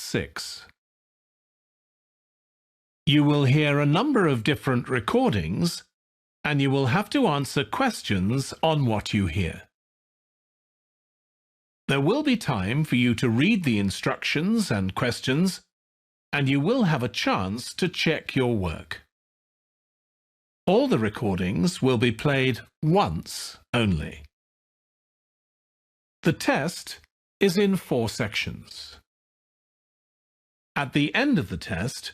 6. You will hear a number of different recordings, and you will have to answer questions on what you hear. There will be time for you to read the instructions and questions, and you will have a chance to check your work. All the recordings will be played once only. The test is in 4 sections. At the end of the test,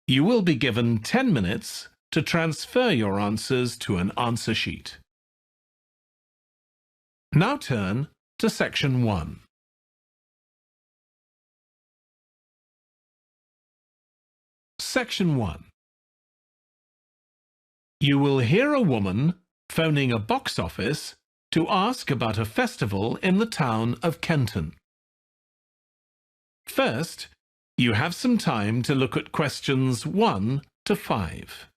you will be given 10 minutes to transfer your answers to an answer sheet. Now turn to Section 1. Section 1. You will hear a woman phoning a box office to ask about a festival in the town of Kenton. First, you have some time to look at questions 1 to 5.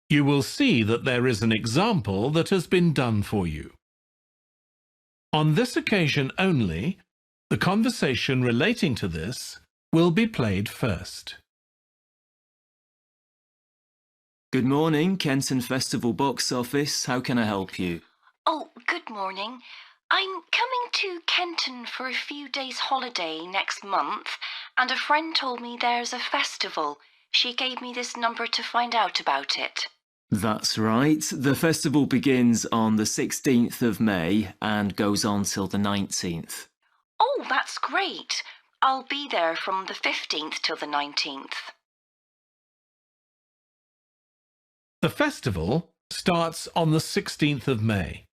You will see that there is an example that has been done for you. On this occasion only, the conversation relating to this will be played first. Good morning, Kenton Festival Box Office. How can I help you? Oh, good morning. I'm coming to Kenton for a few days holiday next month, and a friend told me there's a festival. She gave me this number to find out about it. That's right. The festival begins on the 16th of May and goes on till the 19th. Oh, that's great. I'll be there from the 15th till the 19th. The festival starts on the 16th of May,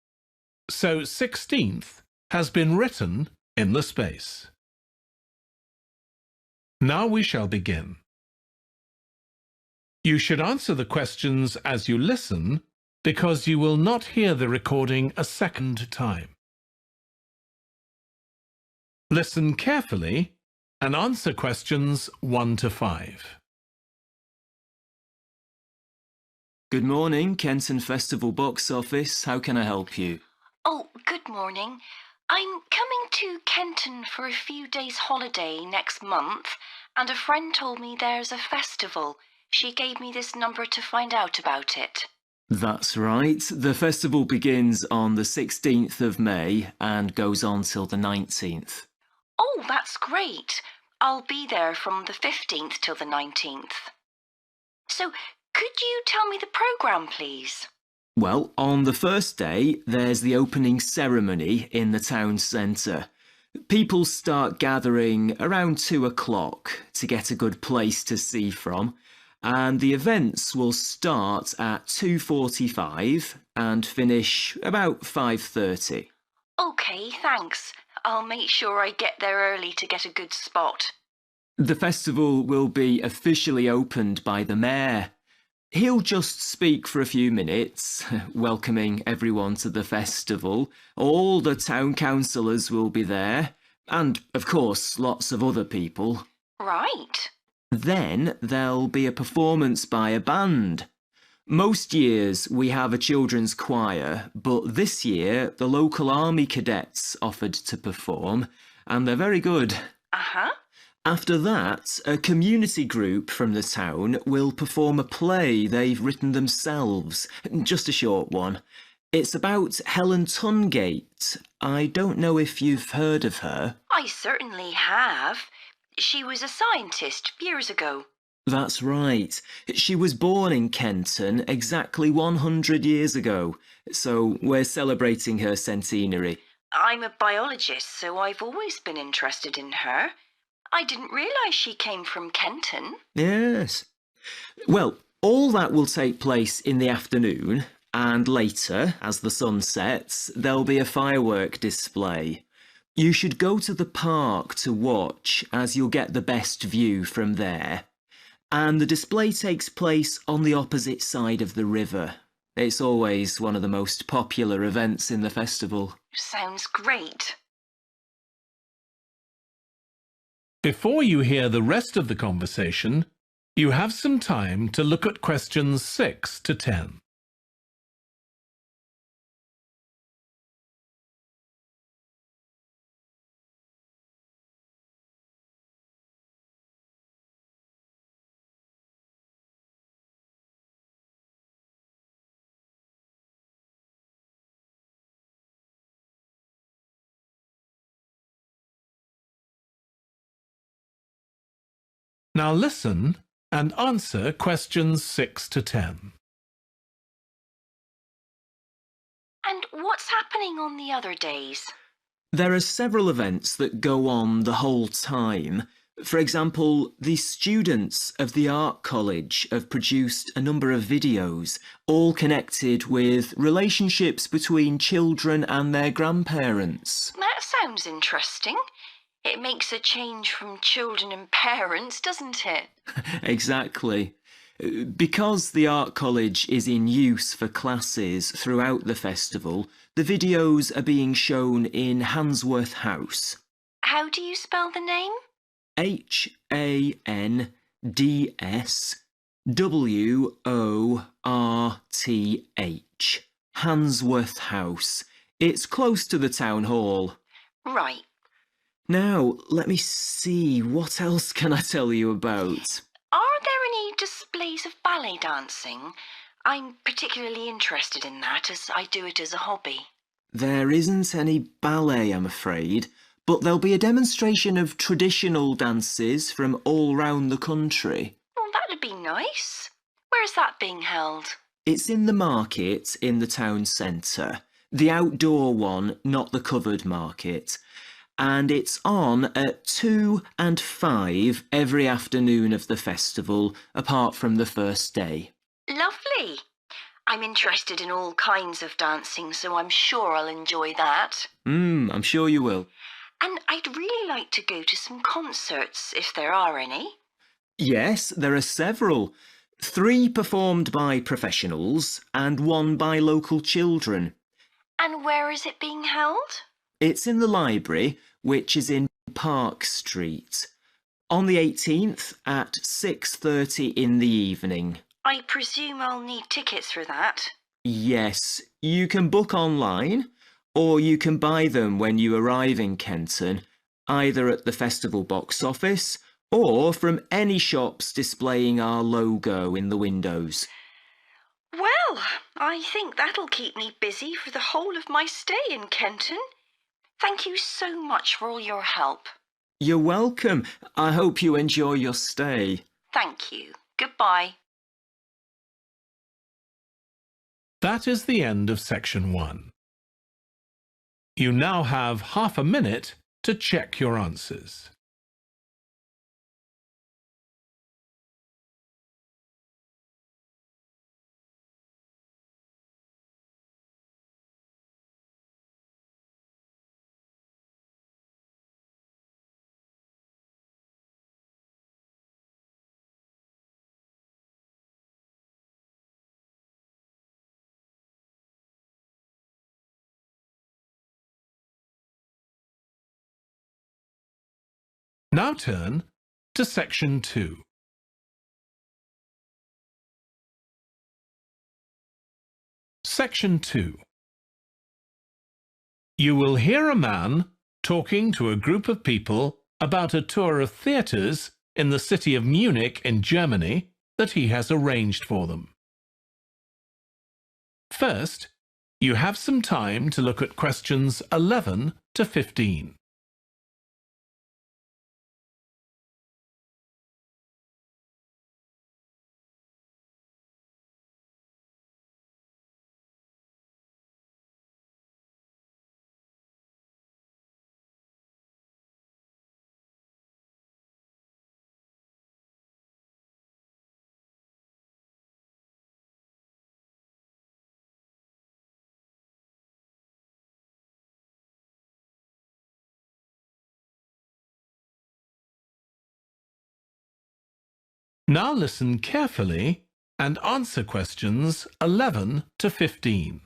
so 16th has been written in the space. Now we shall begin. You should answer the questions as you listen, because you will not hear the recording a second time. Listen carefully and answer questions 1 to 5. Good morning, Kenton Festival Box Office. How can I help you? Oh, good morning. I'm coming to Kenton for a few days holiday next month, and a friend told me there's a festival. She gave me this number to find out about it. That's right. The festival begins on the 16th of May and goes on till the 19th. Oh, that's great. I'll be there from the 15th till the 19th. So, could you tell me the programme, please? Well, on the first day, there's the opening ceremony in the town centre. People start gathering around 2 o'clock to get a good place to see from, and the events will start at 2:45 and finish about 5:30. OK, thanks. I'll make sure I get there early to get a good spot. The festival will be officially opened by the mayor. He'll just speak for a few minutes, welcoming everyone to the festival. All the town councillors will be there, and, of course, lots of other people. Right. Then there'll be a performance by a band. Most years we have a children's choir, but this year the local army cadets offered to perform, and they're very good. Uh-huh. After that, a community group from the town will perform a play they've written themselves, just a short one. It's about Helen Tungate. I don't know if you've heard of her. I certainly have. She was a scientist years ago. That's right. She was born in Kenton exactly 100 years ago, so we're celebrating her centenary. I'm a biologist, so I've always been interested in her. I didn't realise she came from Kenton. Yes. Well, all that will take place in the afternoon, and later, as the sun sets, there'll be a firework display. You should go to the park to watch, as you'll get the best view from there. and the display takes place on the opposite side of the river. It's always one of the most popular events in the festival. Sounds great. Before you hear the rest of the conversation, you have some time to look at questions 6 to 10. Now listen and answer questions 6 to 10. And what's happening on the other days? There are several events that go on the whole time. For example, the students of the Art College have produced a number of videos, all connected with relationships between children and their grandparents. That sounds interesting. It makes a change from children and parents, doesn't it? Exactly. Because the Art College is in use for classes throughout the festival, the videos are being shown in Handsworth House. How do you spell the name? Handsworth. Handsworth House. It's close to the town hall. Right. Now, let me see, what else can I tell you about? Are there any displays of ballet dancing? I'm particularly interested in that as I do it as a hobby. There isn't any ballet, I'm afraid, but there'll be a demonstration of traditional dances from all round the country. Well, that'd be nice. Where's that being held? It's in the market in the town centre. The outdoor one, not the covered market. And it's on at 2 and 5 every afternoon of the festival, apart from the first day. Lovely. I'm interested in all kinds of dancing, so I'm sure I'll enjoy that. I'm sure you will. And I'd really like to go to some concerts, if there are any. Yes, there are several. 3 performed by professionals and 1 by local children. And where is it being held? It's in the library, which is in Park Street, on the 18th at 6:30 in the evening. I presume I'll need tickets for that. Yes, you can book online, or you can buy them when you arrive in Kenton, either at the festival box office or from any shops displaying our logo in the windows. Well, I think that'll keep me busy for the whole of my stay in Kenton. Thank you so much for all your help. You're welcome. I hope you enjoy your stay. Thank you. Goodbye. That is the end of section 1. You now have half a minute to check your answers. Now turn to section 2. Section 2. You will hear a man talking to a group of people about a tour of theatres in the city of Munich in Germany that he has arranged for them. First, you have some time to look at questions 11 to 15. Now listen carefully and answer questions 11 to 15.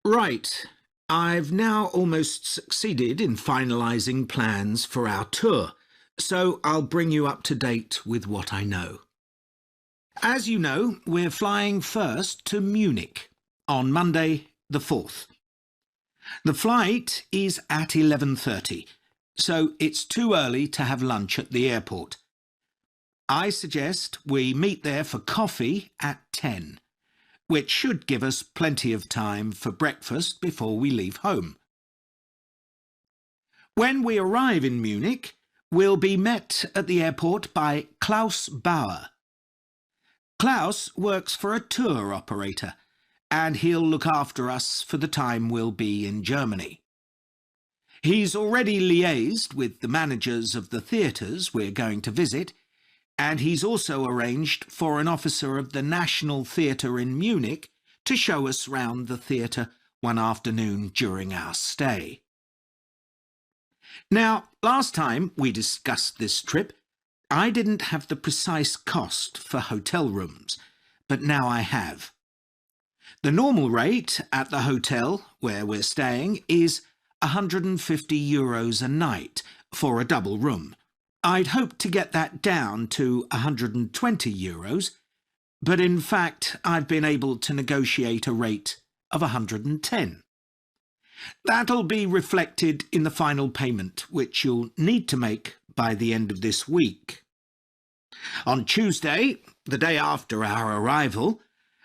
Right. I've now almost succeeded in finalising plans for our tour, so I'll bring you up to date with what I know. As you know, we're flying first to Munich on Monday the 4th. The flight is at 11:30, so it's too early to have lunch at the airport. I suggest we meet there for coffee at 10, which should give us plenty of time for breakfast before we leave home. When we arrive in Munich, we'll be met at the airport by Klaus Bauer. Klaus works for a tour operator, and he'll look after us for the time we'll be in Germany. He's already liaised with the managers of the theatres we're going to visit, and he's also arranged for an officer of the National Theatre in Munich to show us round the theatre one afternoon during our stay. Now, last time we discussed this trip, I didn't have the precise cost for hotel rooms, but now I have. The normal rate at the hotel where we're staying is €150 a night for a double room. I'd hoped to get that down to €120, but in fact I've been able to negotiate a rate of 110. That'll be reflected in the final payment, which you'll need to make by the end of this week. On Tuesday, the day after our arrival,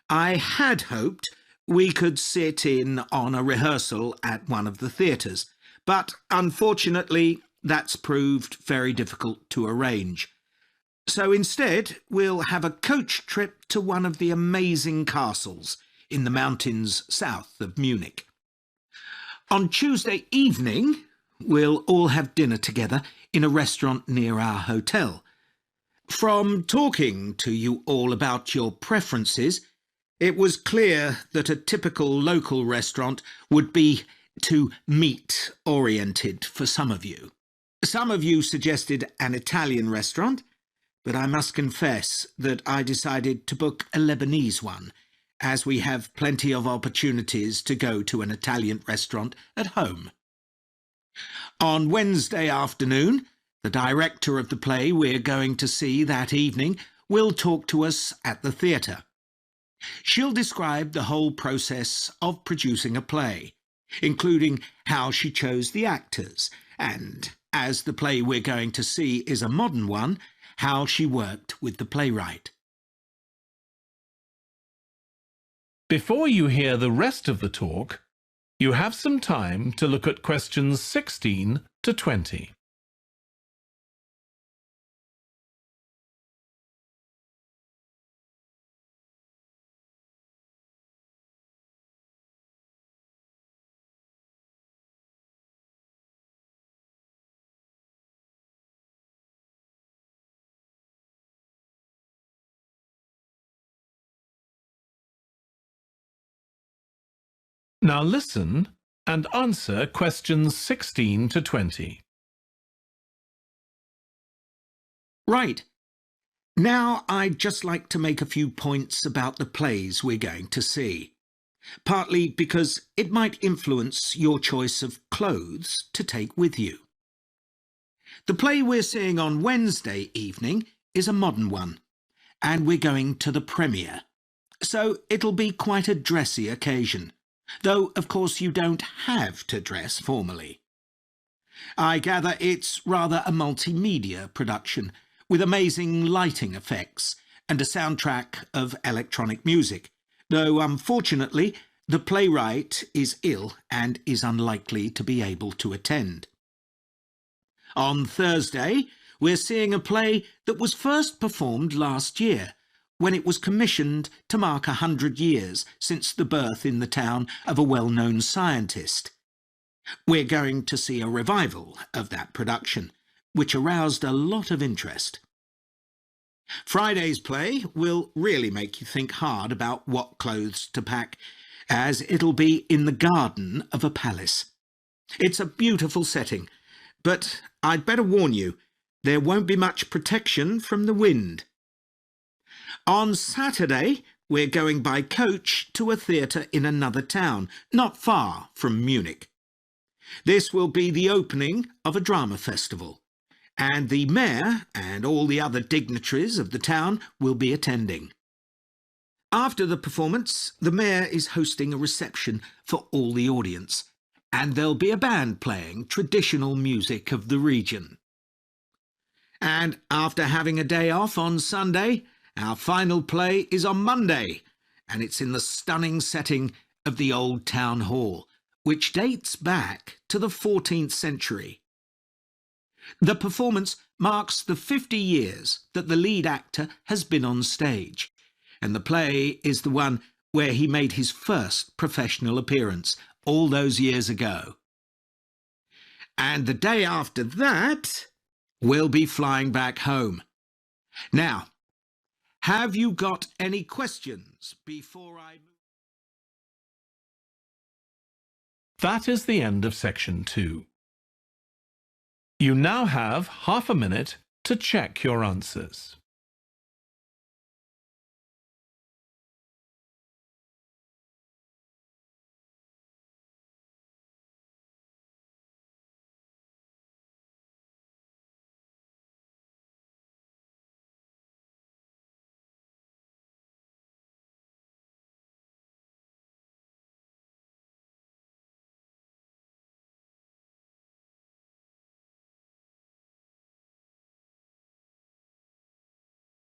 I had hoped we could sit in on a rehearsal at one of the theatres, but unfortunately that's proved very difficult to arrange. So instead, we'll have a coach trip to one of the amazing castles in the mountains south of Munich. On Tuesday evening, we'll all have dinner together in a restaurant near our hotel. From talking to you all about your preferences, it was clear that a typical local restaurant would be too meat-oriented for some of you. Some of you suggested an Italian restaurant, but I must confess that I decided to book a Lebanese one, as we have plenty of opportunities to go to an Italian restaurant at home. On Wednesday afternoon, the director of the play we're going to see that evening will talk to us at the theatre. She'll describe the whole process of producing a play, including how she chose the actors, and, as the play we're going to see is a modern one, how she worked with the playwright. Before you hear the rest of the talk, you have some time to look at questions 16 to 20. Now listen and answer questions 16 to 20. Right. Now I'd just like to make a few points about the plays we're going to see, partly because it might influence your choice of clothes to take with you. The play we're seeing on Wednesday evening is a modern one, and we're going to the premiere, so it'll be quite a dressy occasion. Though, of course, you don't have to dress formally. I gather it's rather a multimedia production, with amazing lighting effects and a soundtrack of electronic music, though unfortunately the playwright is ill and is unlikely to be able to attend. On Thursday, we're seeing a play that was first performed last year, when it was commissioned to mark 100 years since the birth in the town of a well-known scientist. We're going to see a revival of that production, which aroused a lot of interest. Friday's play will really make you think hard about what clothes to pack, as it'll be in the garden of a palace. It's a beautiful setting, but I'd better warn you, There won't be much protection from the wind. On Saturday, we're going by coach to a theatre in another town, not far from Munich. This will be the opening of a drama festival, and the mayor and all the other dignitaries of the town will be attending. After the performance, the mayor is hosting a reception for all the audience, and there'll be a band playing traditional music of the region. And after having a day off on Sunday, our final play is on Monday, and it's in the stunning setting of the Old Town Hall, which dates back to the 14th century. The performance marks the 50 years that the lead actor has been on stage, and the play is the one where he made his first professional appearance all those years ago. And the day after that, we'll be flying back home. Now, have you got any questions before I move? That is the end of section 2. You now have half a minute to check your answers.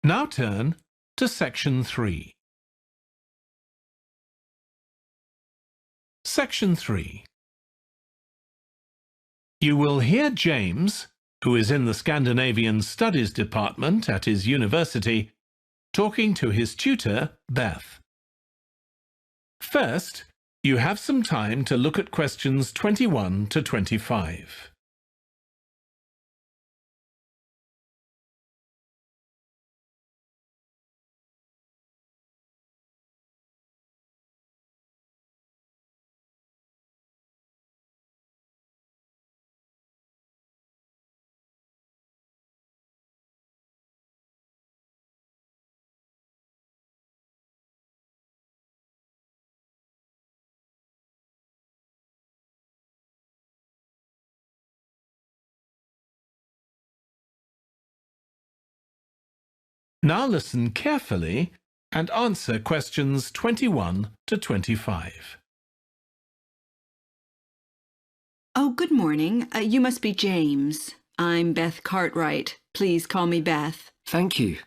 Now turn to section 3. Section 3. You will hear James, who is in the Scandinavian Studies department at his university, talking to his tutor, Beth. First, you have some time to look at questions 21 to 25. Now listen carefully and answer questions 21 to 25. Oh, good morning. You must be James. I'm Beth Cartwright. Please call me Beth. Thank you.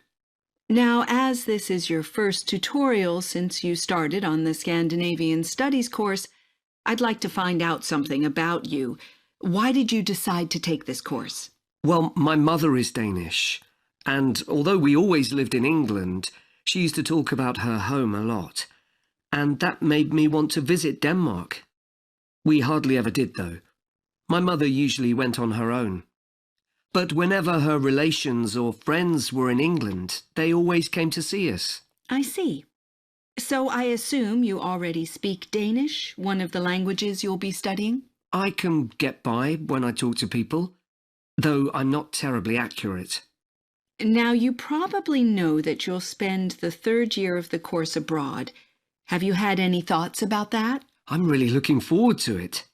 Now, as this is your first tutorial since you started on the Scandinavian Studies course, I'd like to find out something about you. Why did you decide to take this course? Well, my mother is Danish, and although we always lived in England, she used to talk about her home a lot, and that made me want to visit Denmark. We hardly ever did, though. My mother usually went on her own. But whenever her relations or friends were in England, they always came to see us. I see. So I assume you already speak Danish, one of the languages you'll be studying? I can get by when I talk to people, though I'm not terribly accurate. Now, you probably know that you'll spend the third year of the course abroad. Have you had any thoughts about that? I'm really looking forward to it.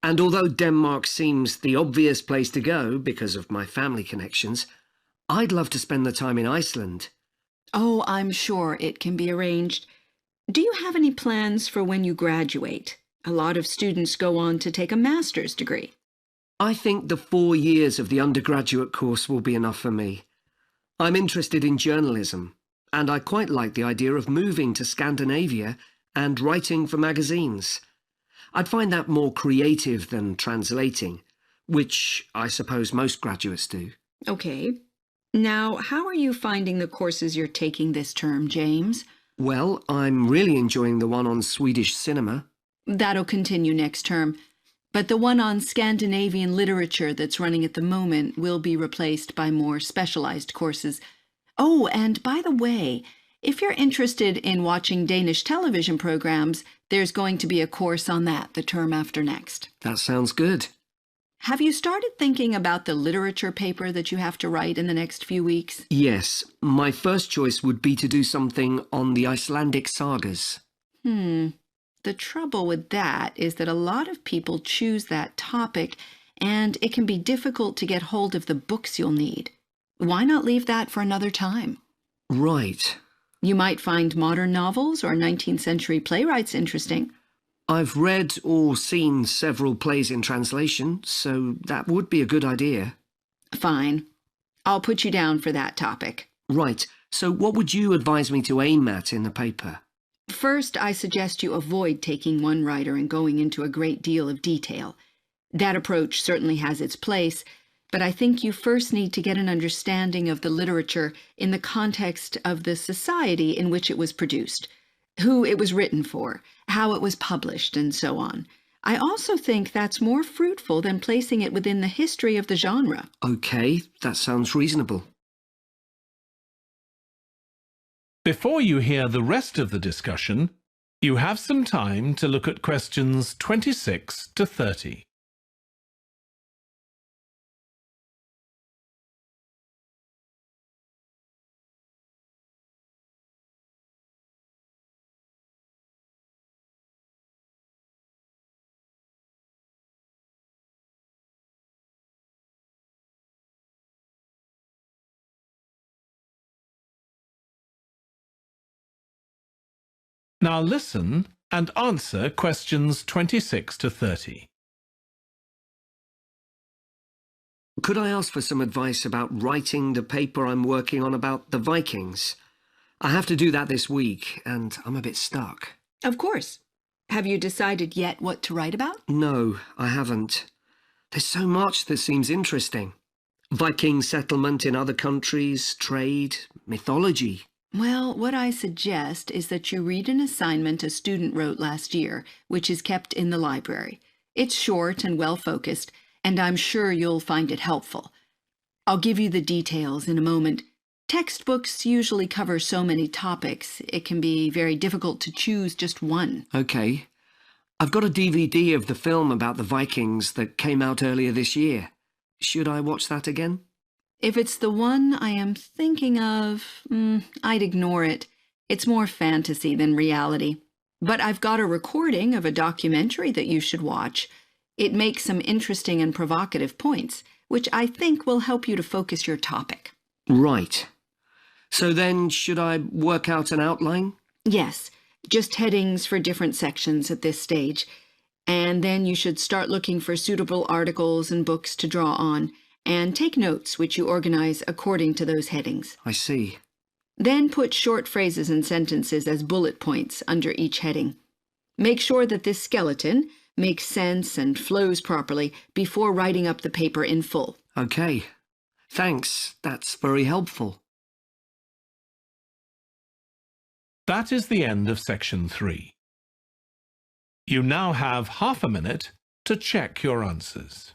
And although Denmark seems the obvious place to go because of my family connections, I'd love to spend the time in Iceland. Oh, I'm sure it can be arranged. Do you have any plans for when you graduate? A lot of students go on to take a master's degree. I think the 4 years of the undergraduate course will be enough for me. I'm interested in journalism, and I quite like the idea of moving to Scandinavia and writing for magazines. I'd find that more creative than translating, which I suppose most graduates do. Okay. Now, how are you finding the courses you're taking this term, James? Well, I'm really enjoying the one on Swedish cinema. That'll continue next term. But the one on Scandinavian literature that's running at the moment will be replaced by more specialized courses. Oh, and by the way, if you're interested in watching Danish television programs, there's going to be a course on that the term after next. That sounds good. Have you started thinking about the literature paper that you have to write in the next few weeks? Yes, my first choice would be to do something on the Icelandic sagas. The trouble with that is that a lot of people choose that topic, and it can be difficult to get hold of the books you'll need. Why not leave that for another time? Right. You might find modern novels or 19th century playwrights interesting. I've read or seen several plays in translation, so that would be a good idea. Fine. I'll put you down for that topic. Right, so what would you advise me to aim at in the paper? First, I suggest you avoid taking one writer and going into a great deal of detail. That approach certainly has its place, but I think you first need to get an understanding of the literature in the context of the society in which it was produced, who it was written for, how it was published, and so on. I also think that's more fruitful than placing it within the history of the genre. Okay, that sounds reasonable. Before you hear the rest of the discussion, you have some time to look at questions 26 to 30. Now listen and answer questions 26 to 30. Could I ask for some advice about writing the paper I'm working on about the Vikings? I have to do that this week, and I'm a bit stuck. Of course. Have you decided yet what to write about? No, I haven't. There's so much that seems interesting. Viking settlement in other countries, trade, mythology. Well, what I suggest is that you read an assignment a student wrote last year, which is kept in the library. It's short and well-focused, and I'm sure you'll find it helpful. I'll give you the details in a moment. Textbooks usually cover so many topics, it can be very difficult to choose just one. Okay. I've got a DVD of the film about the Vikings that came out earlier this year. Should I watch that again? If it's the one I am thinking of, I'd ignore it. It's more fantasy than reality. But I've got a recording of a documentary that you should watch. It makes some interesting and provocative points, which I think will help you to focus your topic. Right. So then, should I work out an outline? Yes, just headings for different sections at this stage. And then you should start looking for suitable articles and books to draw on, and take notes which you organize according to those headings. I see. Then put short phrases and sentences as bullet points under each heading. Make sure that this skeleton makes sense and flows properly before writing up the paper in full. Okay. Thanks. That's very helpful. That is the end of section 3. You now have half a minute to check your answers.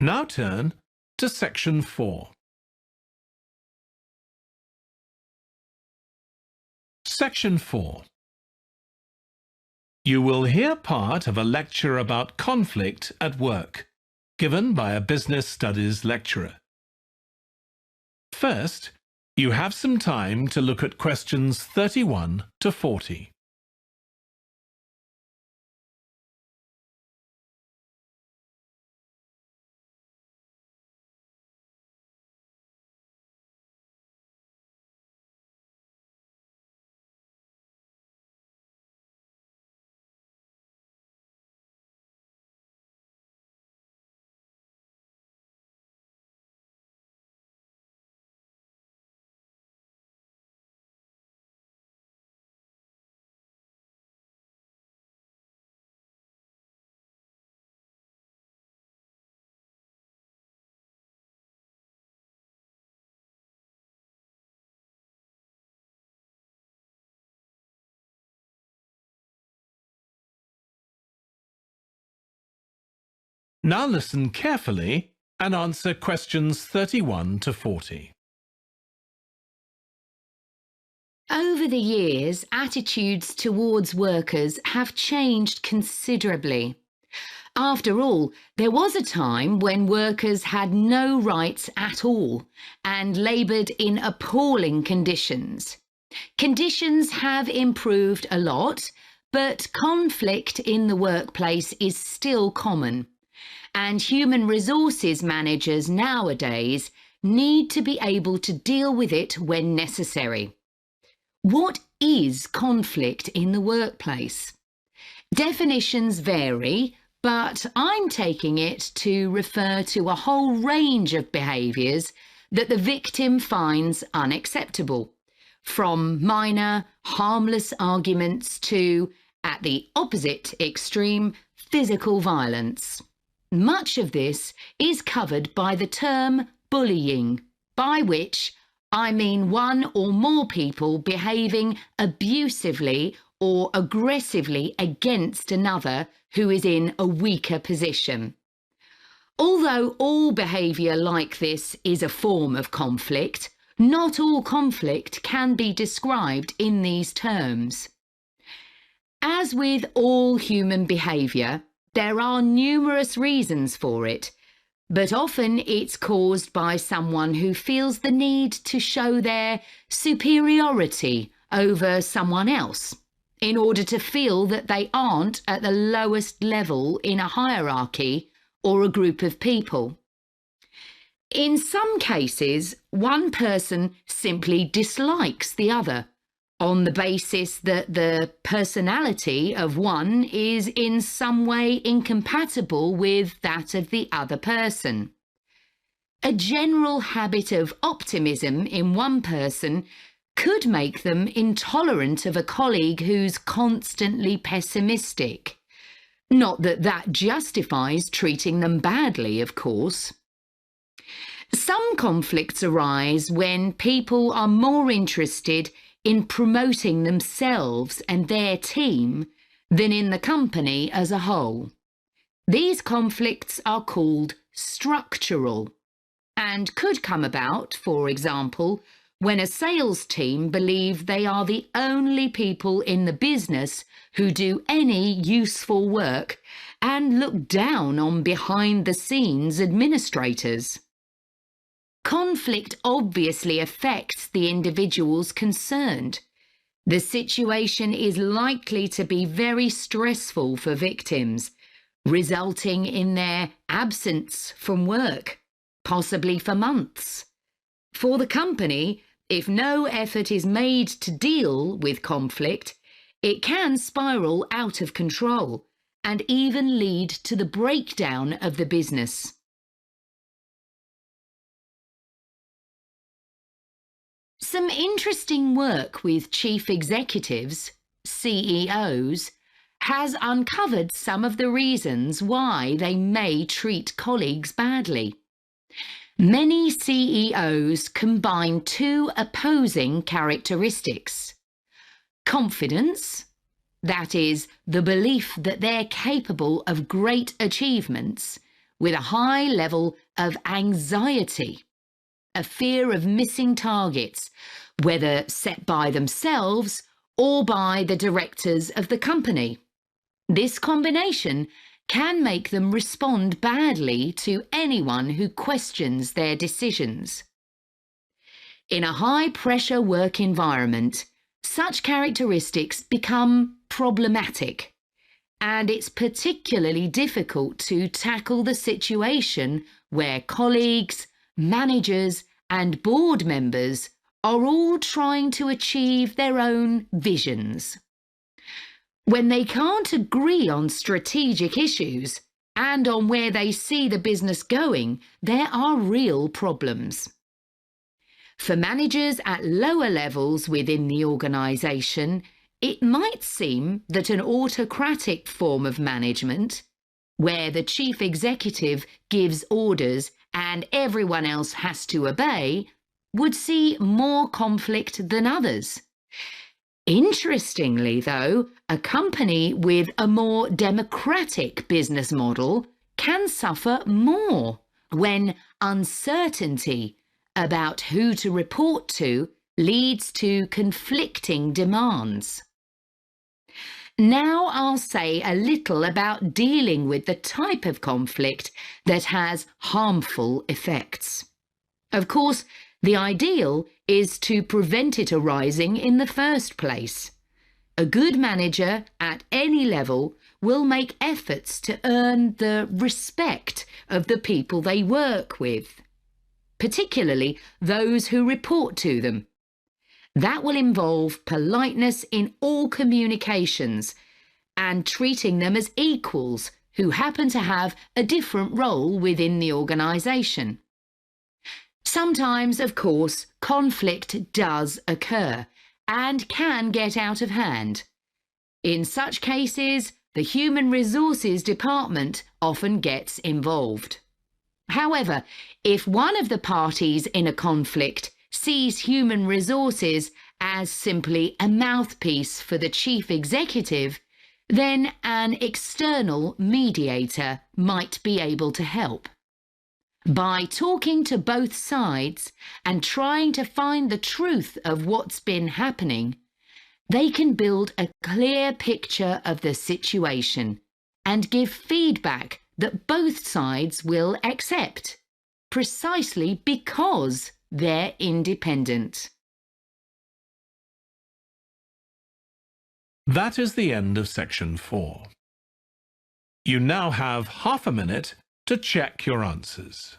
Now turn to section 4. Section 4. You will hear part of a lecture about conflict at work, given by a business studies lecturer. First, you have some time to look at questions 31 to 40. Now listen carefully and answer questions 31 to 40. Over the years, attitudes towards workers have changed considerably. After all, there was a time when workers had no rights at all and laboured in appalling conditions. Conditions have improved a lot, but conflict in the workplace is still common, and human resources managers nowadays need to be able to deal with it when necessary. What is conflict in the workplace? Definitions vary, but I'm taking it to refer to a whole range of behaviours that the victim finds unacceptable, from minor, harmless arguments to, at the opposite extreme, physical violence. Much of this is covered by the term bullying, by which I mean one or more people behaving abusively or aggressively against another who is in a weaker position. Although all behaviour like this is a form of conflict, not all conflict can be described in these terms. As with all human behaviour, there are numerous reasons for it, but often it's caused by someone who feels the need to show their superiority over someone else in order to feel that they aren't at the lowest level in a hierarchy or a group of people. In some cases, one person simply dislikes the other on the basis that the personality of one is in some way incompatible with that of the other person. A general habit of optimism in one person could make them intolerant of a colleague who's constantly pessimistic. Not that that justifies treating them badly, of course. Some conflicts arise when people are more interested in promoting themselves and their team than in the company as a whole. These conflicts are called structural and could come about, for example, when a sales team believe they are the only people in the business who do any useful work and look down on behind-the-scenes administrators. Conflict obviously affects the individuals concerned. The situation is likely to be very stressful for victims, resulting in their absence from work, possibly for months. For the company, if no effort is made to deal with conflict, it can spiral out of control and even lead to the breakdown of the business. Some interesting work with chief executives, CEOs, has uncovered some of the reasons why they may treat colleagues badly. Many CEOs combine two opposing characteristics: confidence, that is, the belief that they're capable of great achievements, with a high level of anxiety, a fear of missing targets, whether set by themselves or by the directors of the company. This combination can make them respond badly to anyone who questions their decisions. In a high-pressure work environment, such characteristics become problematic, and it's particularly difficult to tackle the situation where colleagues, managers, and board members are all trying to achieve their own visions. When they can't agree on strategic issues and on where they see the business going, there are real problems. For managers at lower levels within the organisation, it might seem that an autocratic form of management, where the chief executive gives orders and everyone else has to obey, would see more conflict than others. Interestingly, though, a company with a more democratic business model can suffer more when uncertainty about who to report to leads to conflicting demands. Now I'll say a little about dealing with the type of conflict that has harmful effects. Of course, the ideal is to prevent it arising in the first place. A good manager at any level will make efforts to earn the respect of the people they work with, particularly those who report to them. That will involve politeness in all communications and treating them as equals who happen to have a different role within the organisation. Sometimes, of course, conflict does occur and can get out of hand. In such cases, the Human Resources Department often gets involved. However, if one of the parties in a conflict sees human resources as simply a mouthpiece for the chief executive, then an external mediator might be able to help. By talking to both sides and trying to find the truth of what's been happening, they can build a clear picture of the situation and give feedback that both sides will accept, precisely because they're independent. That is the end of section 4. You now have half a minute to check your answers.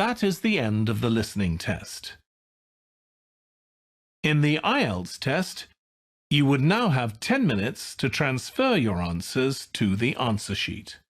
That is the end of the listening test. In the IELTS test, you would now have 10 minutes to transfer your answers to the answer sheet.